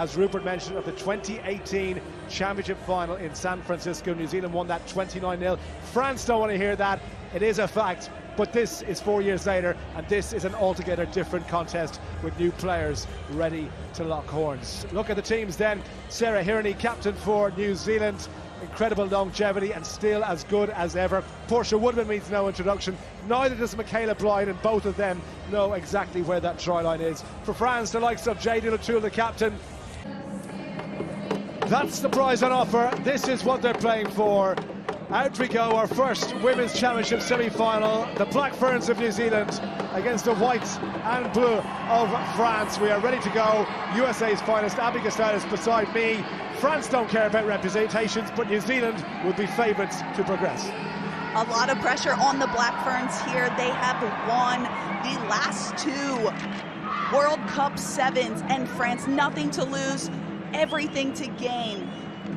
as Rupert mentioned, of the 2018 championship final in San Francisco. New Zealand won that 29-0. France don't want to hear that. It is a fact. But this is 4 years later, and this is an altogether different contest with new players ready to lock horns. Look at the teams then. Sarah Hierney, captain for New Zealand. Incredible longevity and still as good as ever. Portia Woodman needs no introduction. Neither does Michaela Blythe, and both of them know exactly where that try line is. For France, the likes of Jade O'Toole, the captain. That's the prize on offer. This is what they're playing for. Out we go, our first Women's Championship semi-final. The Black Ferns of New Zealand against the Whites and Blue of France. We are ready to go. USA's finest, Abby Gustavus beside me. France don't care about reputations, but New Zealand would be favourites to progress. A lot of pressure on the Black Ferns here. They have won the last 2 World Cup sevens, and France nothing to lose, everything to gain.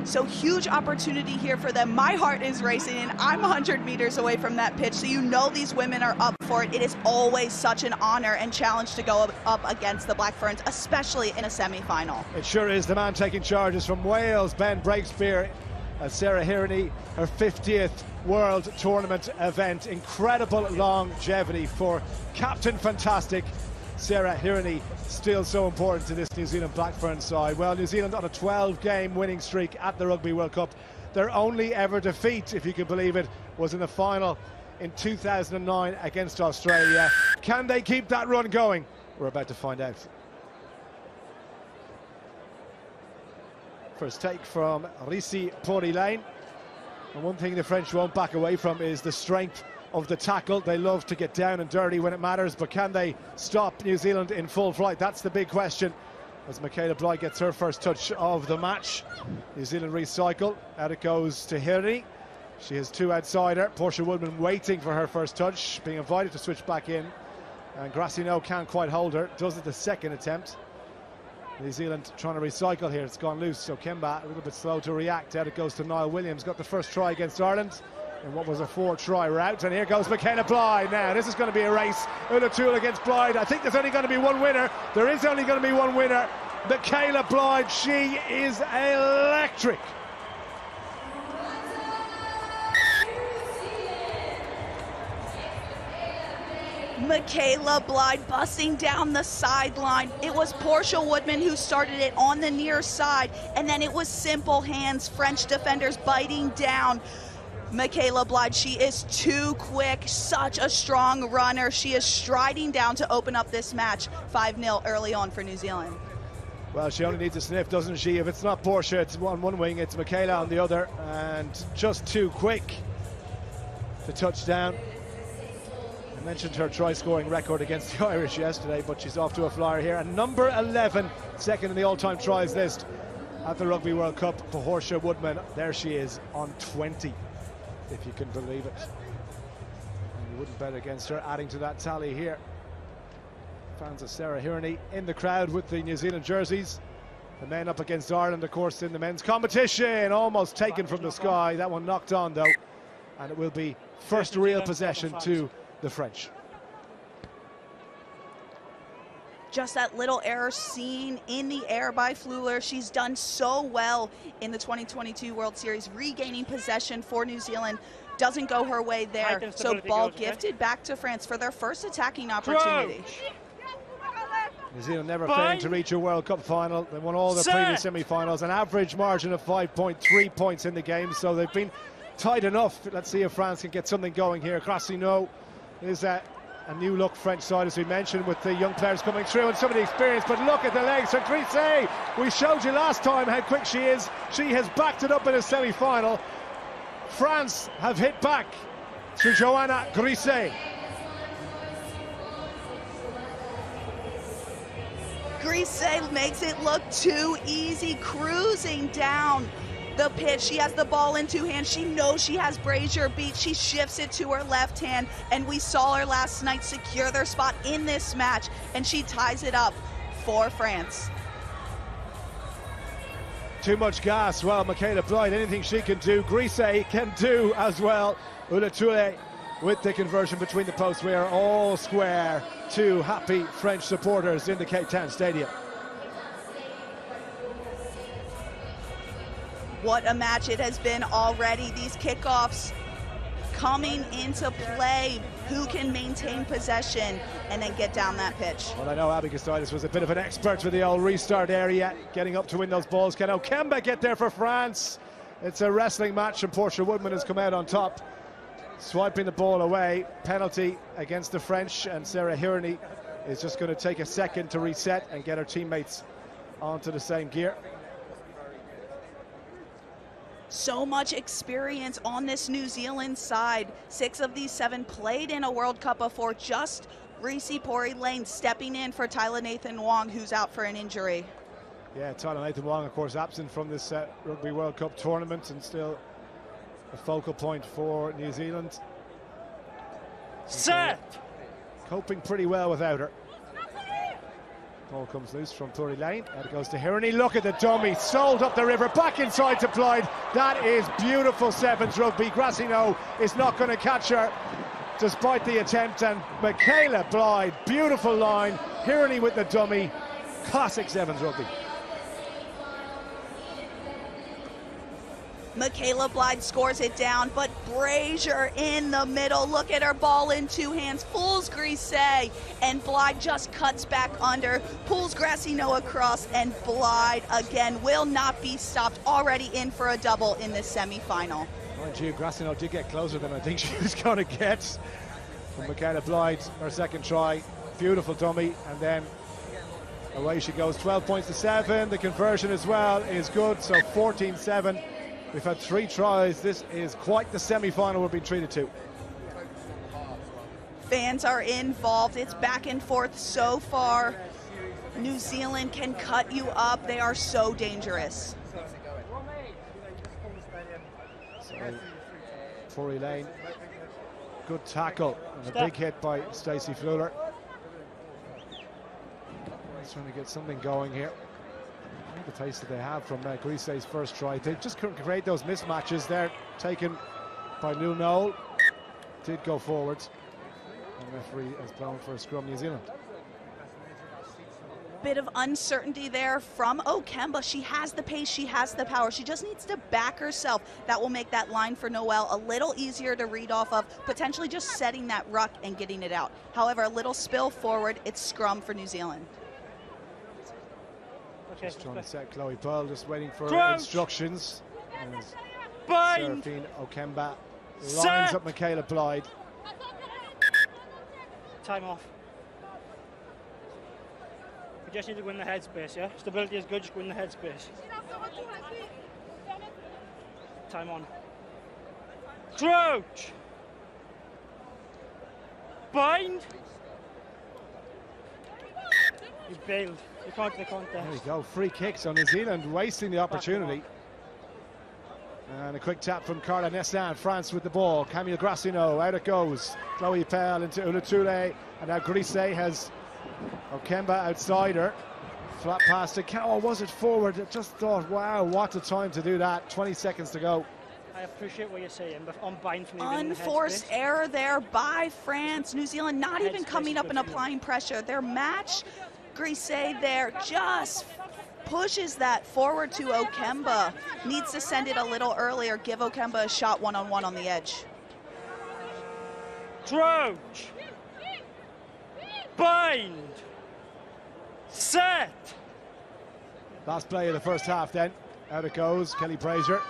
So huge opportunity here for them. My heart is racing, and I'm 100 meters away from that pitch, so you know these women are up for it. It is always such an honor and challenge to go up against the Black Ferns, especially in a semi-final. It sure is. The man taking charge is from Wales, Ben Breakspear. Sarah Hierney, her 50th World Tournament event. Incredible longevity for Captain Fantastic Sarah Hierney, still so important to this New Zealand Black Ferns side. Well, New Zealand on a 12-game winning streak at the Rugby World Cup. Their only ever defeat, if you can believe it, was in the final in 2009 against Australia. Can they keep that run going? We're about to find out. First take from Risi Pori-Lane. And one thing the French won't back away from is the strength of the tackle. They love to get down and dirty when it matters, but can they stop New Zealand in full flight? That's the big question. As Michaela Blythe gets her first touch of the match. New Zealand recycle. Out it goes to Hierney. She has 2 outside her. Portia Woodman waiting for her first touch, being invited to switch back in. And Graciano can't quite hold her. Does it the second attempt. New Zealand trying to recycle here. It's gone loose, so Kemba a little bit slow to react. Out it goes to Niall Williams. Got the first try against Ireland in what was a 4-try rout, and here goes Michaela Blythe. Now this is going to be a race. O'Toole against Blythe. I think there's only going to be one winner. There is only going to be one winner. Michaela Blythe, she is electric. Michaela Blythe busting down the sideline. It was Portia Woodman who started it on the near side, and then it was simple hands, French defenders biting down. Michaela Blythe, she is too quick, such a strong runner. She is striding down to open up this match. 5-0 early on for New Zealand. Well, she only needs a sniff, doesn't she? If it's not Portia, it's on one wing, it's Michaela on the other, and just too quick to touch down. I mentioned her try-scoring record against the Irish yesterday, but she's off to a flyer here. And number 11, second in the all-time tries list at the Rugby World Cup, Portia Woodman. There she is on 20, if you can believe it. And you wouldn't bet against her, adding to that tally here. Fans of Sarah Hierney in the crowd with the New Zealand jerseys. The men up against Ireland, of course, in the men's competition. Almost taken from the sky. That one knocked on, though. And it will be first real possession to the French. Just that little error seen in the air by Fleuler. She's done so well in the 2022 World Series, regaining possession for New Zealand. Doesn't go her way there, so ball gifted back to France for their first attacking opportunity. New Zealand never failing to reach a World Cup final. They won all their previous semi-finals, an average margin of 5.3 points in the game, so they've been tight enough. Let's see if France can get something going here. Graciano is a new look French side, as we mentioned, with the young players coming through and some of the experience, but look at the legs for Grisey. We showed you last time how quick she is. She has backed it up in a semi-final. France have hit back through Joanna Grisey. Grisey makes it look too easy, cruising down the pitch. She has the ball in 2 hands. She knows she has Brazier beat. She shifts it to her left hand, and we saw her last night secure their spot in this match, and she ties it up for France. Too much gas. Well, Michaela Blythe, anything she can do, Grisey can do as well. O'Toole with the conversion between the posts. We are all square. 2 happy French supporters in the Cape Town Stadium. What a match it has been already. These kickoffs coming into play. Who can maintain possession and then get down that pitch? Well, I know Abby Gustaitis was a bit of an expert with the old restart area, getting up to win those balls. Can Okemba get there for France? It's a wrestling match and Portia Woodman has come out on top, swiping the ball away. Penalty against the French, and Sarah Hirony is just going to take a second to reset and get her teammates onto the same gear. So much experience on this New Zealand side. 6 of these 7 played in a World Cup before. Just Reese Pori Lane stepping in for Tyler Nathan Wong, who's out for an injury. Yeah, Tyler Nathan Wong, of course, absent from this Rugby World Cup tournament and still a focal point for New Zealand. Set! Coping pretty well without her. Ball comes loose from Pori Lane, and it goes to Hirony. Look at the dummy, sold up the river, back inside to Blythe. That is beautiful sevens rugby. Grassino is not going to catch her despite the attempt, and Michaela Blythe, beautiful line. Hirony with the dummy, classic sevens rugby. Michaela Blythe scores it down, but Brazier in the middle. Look at her ball in 2 hands. Fools Grisey, and Blythe just cuts back under. Pulls Grassino across, and Blythe again will not be stopped. Already in for a double in this semi-final. Mind you, Grassino did get closer than I think she was going to get. From Michaela Blythe, her second try. Beautiful dummy, and then away she goes. 12 points to 7. The conversion as well is good, so 14-7. We've had 3 tries. This is quite the semi-final we're being treated to. Fans are involved. It's back and forth so far. New Zealand can cut you up. They are so dangerous. So, Pori Lane, good tackle and a big hit by Stacey Fluler. He's trying to get something going here. The pace that they have from Grisey's first try. They just couldn't create those mismatches there, taken by Lou Noel. Did go forwards. And the referee has blown for a scrum, New Zealand. Bit of uncertainty there from Okemba. She has the pace, she has the power. She just needs to back herself. That will make that line for Noel a little easier to read off of, potentially just setting that ruck and getting it out. However, a little spill forward, it's scrum for New Zealand. Just trying to set Chloe Pearl, just waiting for instructions. Seraphine Okemba lines up Michaela Blythe. Time off. We just need to win the headspace, yeah? Stability is good, just win the headspace. Time on. Crouch! Bind! He's bailed. He can't do the contest. There we go, free kicks on New Zealand, wasting the opportunity. And a quick tap from Carla Nessan, France with the ball. Camille Grassino, out it goes. Chloe Pell into Ulatule, and now Grisey has Okemba outside her. Flat pass to oh, was it forward? I just thought, wow, what a time to do that. 20 seconds to go. I appreciate what you're saying, but on bind for me. Unforced error there by France. New Zealand not even coming up and applying pressure. Their match, Grisey there just pushes that forward to Okemba. Needs to send it a little earlier, give Okemba a shot one-on-one on the edge. Crouch. Bind. Set. Last play of the first half then. Out it goes, Kelly Brazier.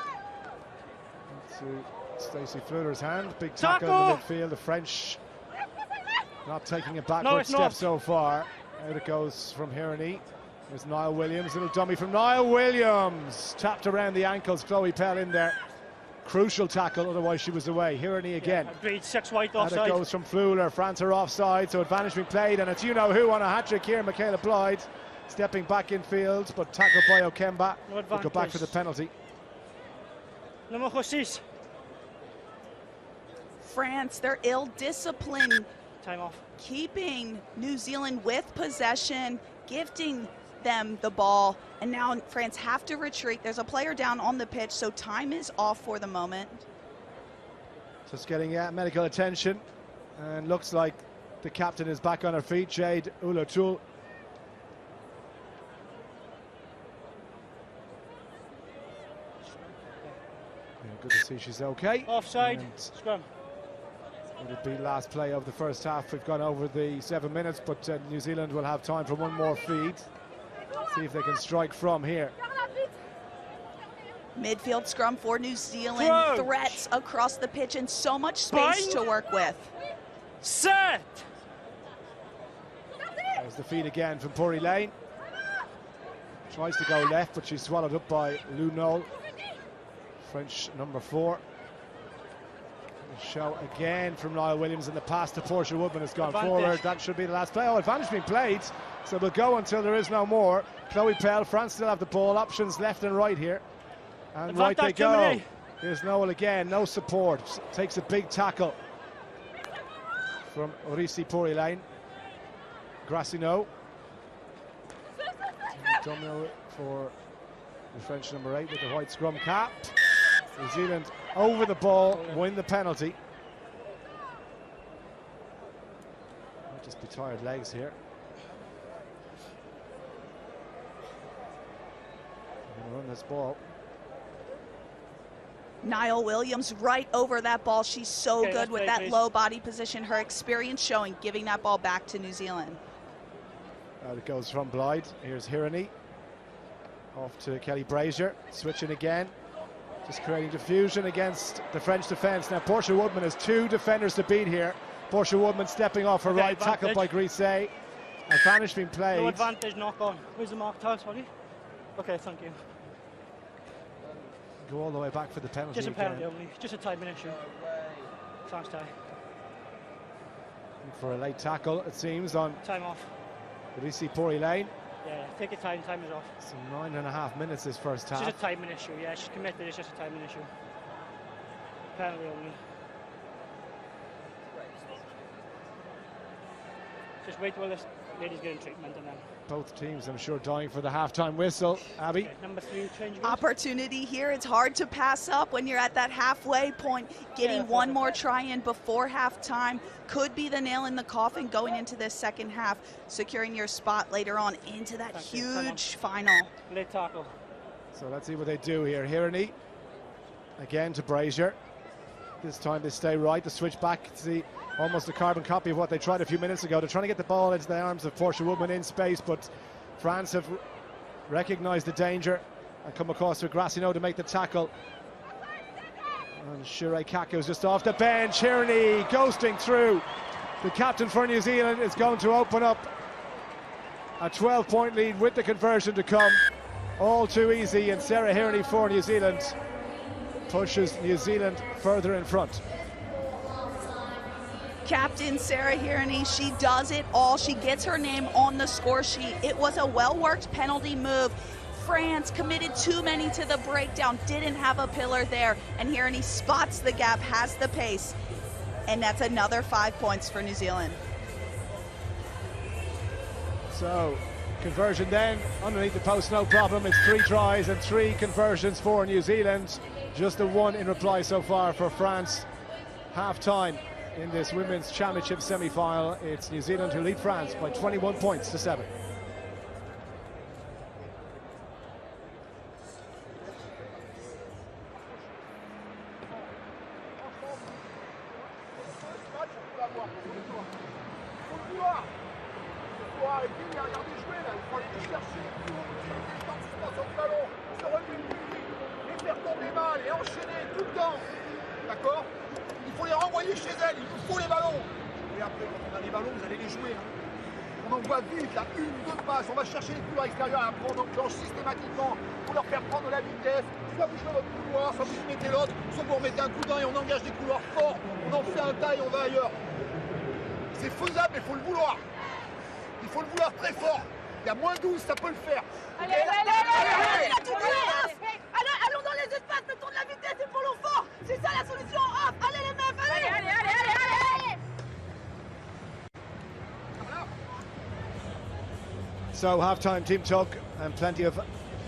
To Stacey Fluler's hand. Big tackle in the midfield. The French not taking a backward step so far. Out it goes from Hirony. There's Niall Williams, little dummy from Niall Williams. Tapped around the ankles, Chloe Pell in there. Crucial tackle, otherwise she was away. Hirony again. Agreed, 6 white offside. And it goes from Fluler. France are offside, so advantage being played, and it's you-know-who on a hat-trick here. Michaela Blythe stepping back in field, but tackled by Okemba. No We'll go back for the penalty. Number 6. France, they're ill-disciplined. Time off. Keeping New Zealand with possession, gifting them the ball, and now France have to retreat. There's a player down on the pitch, so time is off for the moment. Just getting medical attention, and looks like the captain is back on her feet, Jade Ulatul. Good to see she's okay. Offside, And scrum. it'll be last play of the first half. We've gone over the 7 minutes, but New Zealand will have time for one more feed. See if they can strike from here. Midfield scrum for New Zealand. Crouch. Threats across the pitch and so much space Bind. to work with. Set. There's the feed again from Puri Lane. Tries to go left, but she's swallowed up by Lou Knoll, French number 4. The show again from Niall Williams, and the pass to Portia Woodman has gone Advantage. forward. That should be the last play. Oh, advantage being played, so we'll go until there is no more. Chloe Pell, France still have the ball. Options left and right here. And Advantage, right they go. Germany. Here's Noel again, no support. Takes a big tackle from Orisi Puri Lane. Grassino. Domino for the French number 8 with the white scrum cap. New Zealand over the ball, win the penalty. Might just be tired legs here. Run this ball. Niall Williams right over that ball. She's so Okay, good let's with play, that please. low body position. Her experience showing, giving that ball back to New Zealand. Out it goes from Blythe. Here's Hirani. Off to Kelly Brazier. Switching again. Just creating diffusion against the French defence. Now Portia Woodman has 2 defenders to beat here. Portia Woodman stepping off her Okay, right, tackled by advantage. Grisey. Advantage being played. No advantage, knock on. Where's the mark towel, sorry? Okay, thank you. Go all the way back for the penalty. Just a penalty again. only, just a timing issue. Thanks, Ty. For a late tackle, it seems, on Time off. Orisi Puri Lane. Yeah, take your time, time is off. So 9.5 minutes this first It's half. just a timing issue, yeah, she's committed, it's just a timing issue. Penalty only. Just wait while this lady's getting treatment and then. Both teams, I'm sure, dying for the half-time whistle. Abby. Okay, number 3, change goals. Opportunity here. It's hard to pass up when you're at that halfway point. Getting Yeah, one perfect. more try in before halftime could be the nail in the coffin going into this second half, securing your spot later on into that Thank you. Come on. huge final. Late tackle. So let's see what they do here. Hirani again to Brazier. This time they stay right. The switch back, see almost a carbon copy of what they tried a few minutes ago. They're trying to get the ball into the arms of Portia Woodman in space, but France have recognised the danger and come across with Grassino to make the tackle. And Shirei Kaku is just off the bench. Hirani ghosting through. The captain for New Zealand is going to open up a 12-point lead with the conversion to come. All too easy, and Sarah Hirani for New Zealand pushes New Zealand further in front. Captain Sarah Hirani, she does it all. She gets her name on the score sheet. It was a well-worked penalty move. France committed too many to the breakdown, didn't have a pillar there, and Hirani spots the gap, has the pace, and that's another 5 points for New Zealand. So, conversion then, underneath the post, no problem. It's 3 tries and 3 conversions for New Zealand. Just the 1 in reply so far for France. Half-time in this Women's Championship semi-final. It's New Zealand who lead France by 21 points to 7. D'accord? Il faut les renvoyer chez elles, il nous faut les ballons. Et après, quand on a les ballons, vous allez les jouer. Hein. On envoie vite, là, 1-2 passes, on va chercher les couloirs extérieurs, après on enclenche systématiquement pour leur faire prendre la vitesse. Soit vous jouez votre couloir, soit vous mettez l'autre, soit vous remettez un coup d'un et on engage des couloirs forts. On en fait un tas et on va ailleurs. C'est faisable, mais il faut le vouloir. Il faut le vouloir très fort. Il y a moins 12, ça peut le faire. Allez, allons dans les espaces, mettons de la vitesse et pour l'enfant. C'est ça la solution. Hop, allez les meufs, allez. So, half-time team talk and plenty of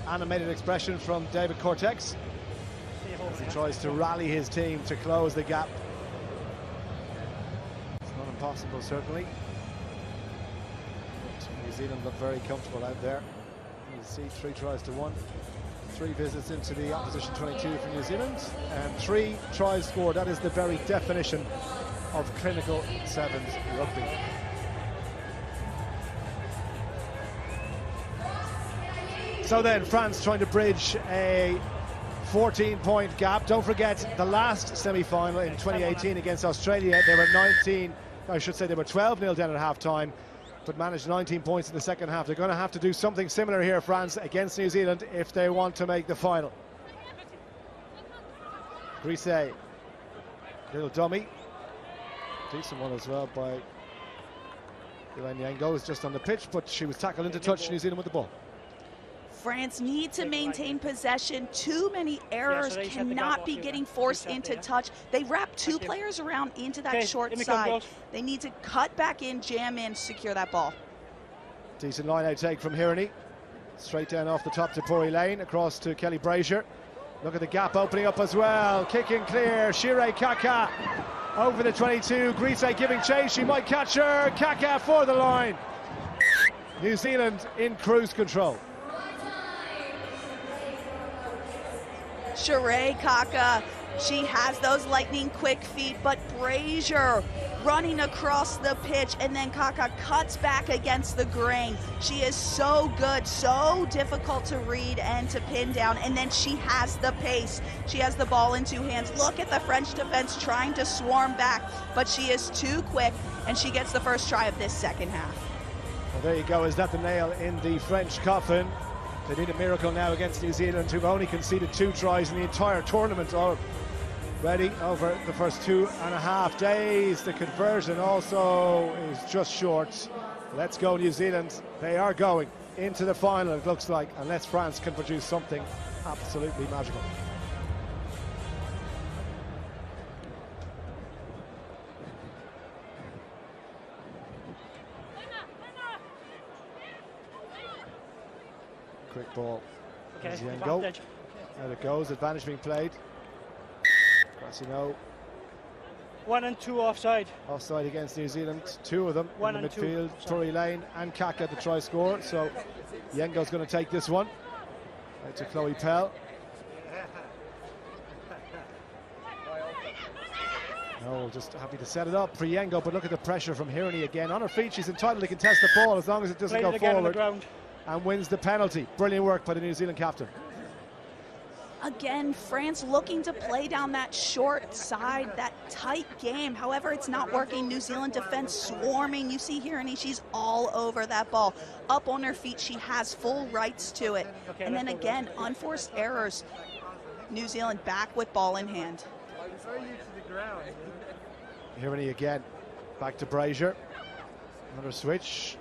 animated expression from David Cortex as he tries to rally his team to close the gap. It's not impossible, certainly. But New Zealand look very comfortable out there. You see 3 tries to 1. 3 visits into the opposition 22 for New Zealand and 3 tries scored. That is the very definition of clinical sevens rugby. So then France trying to bridge a 14-point gap. Don't forget the last semi-final in 2018 against Australia. They were 12-0 down at half-time, but managed 19 points in the second half. They're going to have to do something similar here, France, against New Zealand if they want to make the final. Grise, little dummy. Decent one as well by Elaine Yengo, who's just on the pitch, but she was tackled into touch. New Zealand with the ball. France need to maintain possession. Too many errors cannot be getting forced into touch. They wrap 2 players around into that short side. They need to cut back in, jam in, secure that ball. Decent line-out take from Hirani. Straight down off the top to Pori Lane, across to Kelly Brazier. Look at the gap opening up as well. Kicking clear, Shirei Kaka over the 22. Grise giving chase, she might catch her. Kaka for the line. New Zealand in cruise control. Shirei Kaka, she has those lightning quick feet, but Brazier running across the pitch, and then Kaka cuts back against the grain. She is so good, so difficult to read and to pin down, and then she has the pace. She has the ball in 2 hands. Look at the French defense trying to swarm back, but she is too quick, and she gets the first try of this second half. Well, there you go. Is that the nail in the French coffin? They need a miracle now against New Zealand, who've only conceded 2 tries in the entire tournament already over the first 2.5 days. The conversion also is just short. Let's go, New Zealand. They are going into the final, it looks like, unless France can produce something absolutely magical. Quick ball. Go. Out it goes. Advantage being played. Grassino. 1 and 2 offside. Offside against New Zealand. 2 of them 1 in the and midfield. 2. Puri Lane and Kaka the try score. So Yengo's going to take this one. Out to Chloe Pell. No, just happy to set it up for Yengo, but look at the pressure from Hirani again. On her feet, she's entitled to contest the ball as long as it doesn't go forward. And wins the penalty. Brilliant work by the New Zealand captain. Again, France looking to play down that short side, that tight game. However, it's not working. New Zealand defense swarming. You see here, and she's all over that ball. Up on her feet, she has full rights to it. And then again, unforced errors. New Zealand back with ball in hand. Hirani again. Back to Brazier. Another switch.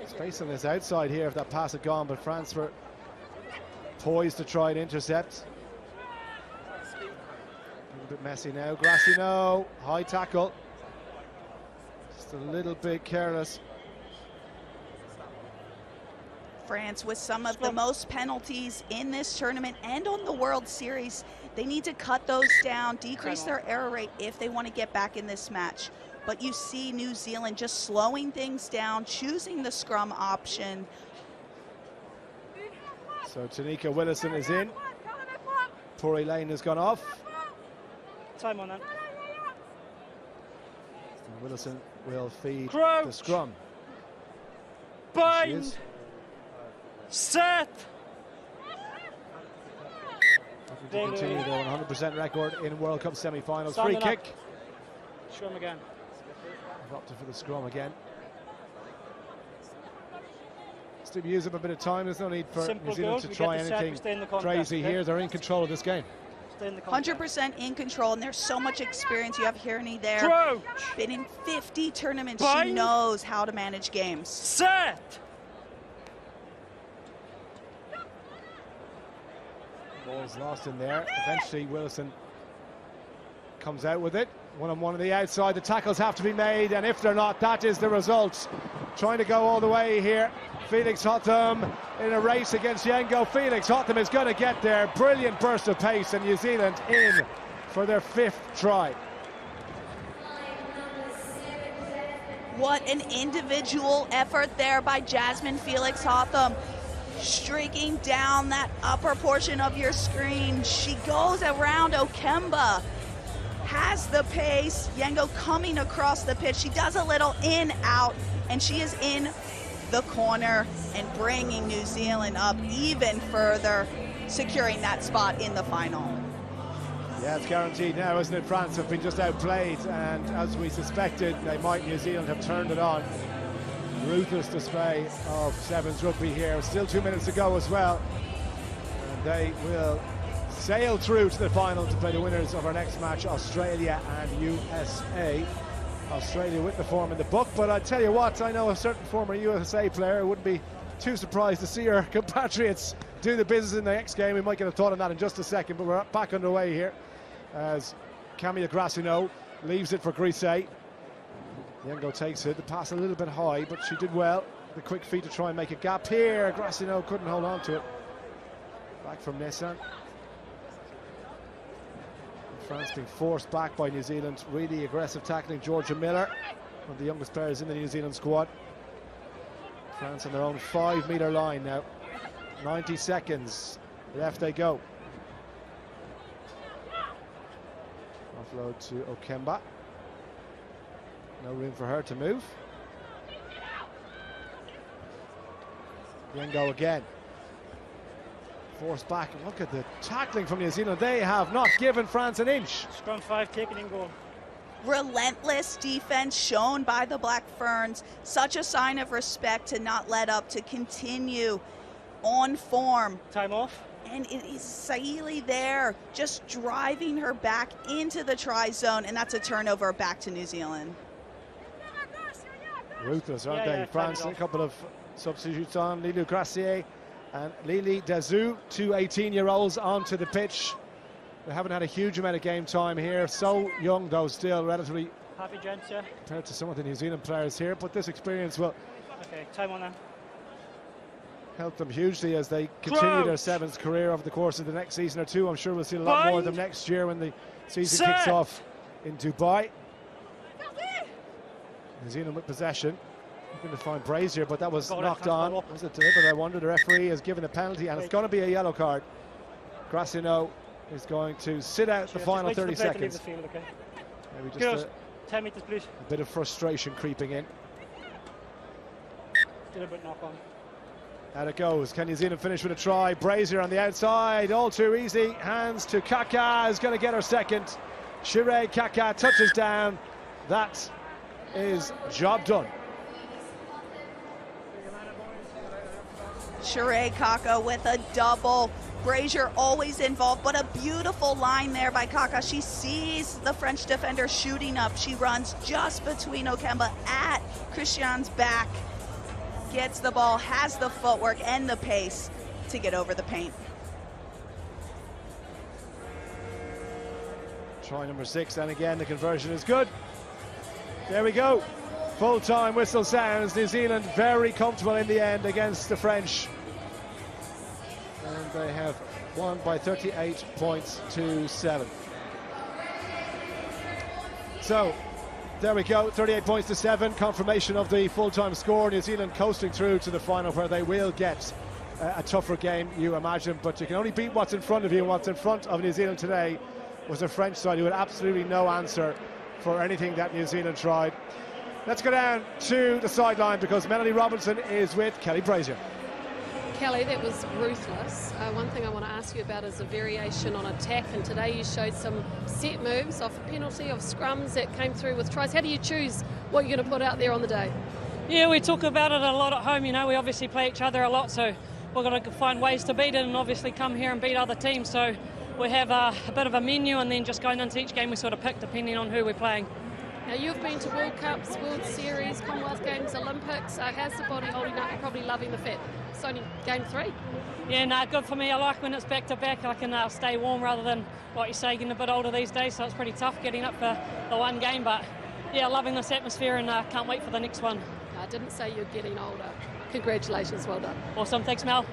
Space on this outside here if that pass had gone, but France were poised to try and intercept. A little bit messy now. Grassino, high tackle. Just a little bit careless. France with some of the most penalties in this tournament and on the World Series. They need to cut those down, decrease their error rate if they want to get back in this match. But you see New Zealand just slowing things down, choosing the scrum option. So Tanika Willison is in. Puri Lane has gone off. Time on that. And Willison will feed Crouch. the scrum. Bind. Set. Looking to continue their 100% record in World Cup semi-finals. Standing Free up. kick. Scrum again. Opted for the scrum again. Still use up a bit of time. There's no need for New Zealand to try anything crazy here. They're in control of this game. 100% in control, and there's so much experience. You have Hirani there. Crouch. Been in 50 tournaments. Bind. She knows how to manage games. Set. Ball's lost in there. Eventually Willison comes out with it. One-on-one on the outside. The tackles have to be made, and if they're not, that is the result. Trying to go all the way here. Felix Hotham in a race against Yengo. Felix Hotham is going to get there. Brilliant burst of pace, and New Zealand in for their 5th try. What an individual effort there by Jasmine Felix Hotham. Streaking down that upper portion of your screen, she goes around Okemba. Has the pace. Yengo coming across the pitch. She does a little in, out, and she is in the corner and bringing New Zealand up even further, securing that spot in the final. Yeah, it's guaranteed now, isn't it? France have been just outplayed, and as we suspected, New Zealand have turned it on. Ruthless display of sevens rugby here. Still 2 minutes to go as well. And they will sail through to the final to play the winners of our next match, Australia and USA. Australia with the form in the book, but I tell you what, I know a certain former USA player who wouldn't be too surprised to see her compatriots do the business in the next game. We might get a thought on that in just a second, but we're back underway here as Camille Gracineau leaves it for Grisey. Yengo takes it, the pass a little bit high, but she did well. The quick feet to try and make a gap here. Gracineau couldn't hold on to it. Back from Nissan. France being forced back by New Zealand. Really aggressive tackling. Georgia Miller, one of the youngest players in the New Zealand squad. France on their own 5-metre line now. 90 seconds left they go. Offload to Okemba. No room for her to move. Yengo again. Forced back. Look at the tackling from New Zealand. They have not given France an inch. Scrum 5, taken in goal. Relentless defense shown by the Black Ferns. Such a sign of respect to not let up, to continue on form. Time off. And it is Saili there, just driving her back into the try zone, and that's a turnover back to New Zealand. Ruthless, aren't they? France, a couple of substitutes on. Lilou Gracier and Lily Dazou, two 18-year-olds onto the pitch. They haven't had a huge amount of game time here. So young, though, still relatively happy gents, yeah, compared to some of the New Zealand players here. But this experience will time on that. Help them hugely as they continue their sevens career over the course of the next season or two. I'm sure we'll see a lot more of them next year when the season kicks off in Dubai. New Zealand with possession. Looking to find Brazier, but that was knocked on. Was it deliberate? I wonder. The referee has given a penalty, and it's going to be a yellow card. Gracineau is going to sit out the final 30 seconds. Maybe just 10 meters, please. A bit of frustration creeping in. Deliberate knock on. Out it goes. Can New Zealand finish with a try? Brazier on the outside, all too easy. Hands to Kaka, is going to get her second. Shirei Kaka touches down. That is job done. Shirei Kaka with a double. Brazier always involved, but a beautiful line there by Kaka. She sees the French defender shooting up. She runs just between Okemba at Christian's back. Gets the ball, has the footwork and the pace to get over the paint. Try number 6, and again the conversion is good. There we go. Full-time whistle sounds. New Zealand very comfortable in the end against the French. And they have won by 38 points to 7. So, there we go, 38 points to 7, confirmation of the full-time score. New Zealand coasting through to the final, where they will get a tougher game, you imagine, but you can only beat what's in front of you. What's in front of New Zealand today was a French side who had absolutely no answer for anything that New Zealand tried. Let's go down to the sideline because Melanie Robinson is with Kelly Brazier. Kelly, that was ruthless. One thing I want to ask you about is a variation on attack, and today you showed some set moves off a penalty, of scrums that came through with tries. How do you choose what you're going to put out there on the day? Yeah, we talk about it a lot at home. You know, we obviously play each other a lot, so we're going to find ways to beat it and obviously come here and beat other teams. So we have a bit of a menu, and then just going into each game we sort of pick depending on who we're playing. Now, you've been to World Cups, World Series, Commonwealth Games, Olympics. How's the body holding up? You're probably loving the fact it's only game 3. Yeah, no, good for me. I like when it's back-to-back. I can stay warm rather than, like you say, getting a bit older these days, so it's pretty tough getting up for the one game. But, yeah, loving this atmosphere and can't wait for the next one. I didn't say you're getting older. Congratulations, well done. Awesome, thanks, Mel.